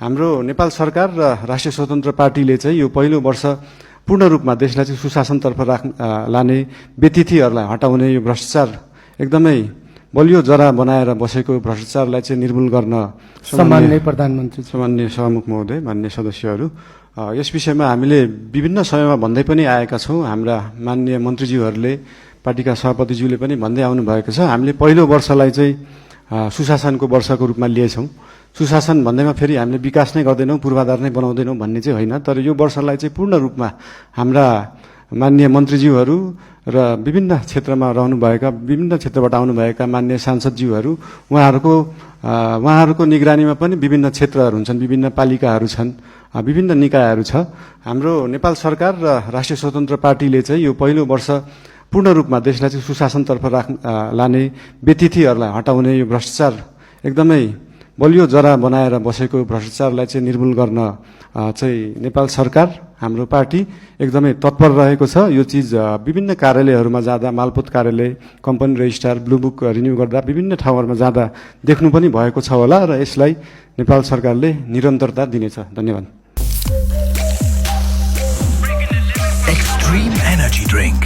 हाम्रो नेपाल सरकार र राष्ट्रिय स्वतन्त्र पार्टीले चाहिँ यो पहिलो वर्ष पूर्ण रूपमा देशलाई चाहिँ सुशासनतर्फ लाने, व्यतिथिहरूलाई हटाउने, यो भ्रष्टाचार एकदमै बलियो जरा बनाएर बसेको भ्रष्टाचारलाई चाहिँ निर्मूल गर्न सम्माननीय प्रधानमन्त्री, सम्माननीय सभामुख महोदय, माननीय सदस्यहरू, यस विषयमा हामीले विभिन्न समयमा भन्दै पनि आएका छौँ। हाम्रा माननीय मन्त्रीज्यूहरूले, पार्टीका सभापतिज्यूले पनि भन्दै आउनु भएको छ। हामीले पहिलो वर्षलाई चाहिँ सुशासनको वर्षको रूपमा लिएछौँ। सुशासन भन्दैमा फेरि हामीले विकास नै गर्दैनौँ, पूर्वाधार नै बनाउँदैनौँ भन्ने चाहिँ होइन, तर यो वर्षलाई चाहिँ पूर्ण रूपमा हाम्रा माननीय मन्त्रीज्यूहरू र विभिन्न क्षेत्रमा रहनुभएका, विभिन्न क्षेत्रबाट आउनुभएका माननीय सांसदज्यूहरू, उहाँहरूको निगरानीमा पनि विभिन्न क्षेत्रहरू हुन्छन्, विभिन्न पालिकाहरू छन्, विभिन्न निकायहरू छ। हाम्रो नेपाल सरकार र राष्ट्रिय स्वतन्त्र पार्टीले चाहिँ यो पहिलो वर्ष पूर्ण रूपमा देशलाई चाहिँ सुशासनतर्फ लाने, व्यतिथिहरूलाई हटाउने, यो भ्रष्टाचार एकदमै बलियो जरा बनाएर बसेको भ्रष्टाचारलाई चाहिँ निर्मूल गर्न चाहिँ नेपाल सरकार, हाम्रो पार्टी एकदमै तत्पर रहेको छ। यो चिज विभिन्न कार्यालयहरूमा जाँदा, मालपोत कार्यालय, company registrar, blue book renew गर्दा विभिन्न ठाउँहरूमा जाँदा देख्नु पनि भएको छ होला र यसलाई नेपाल सरकारले निरन्तरता दिनेछ। धन्यवाद। Extreme Energy Drink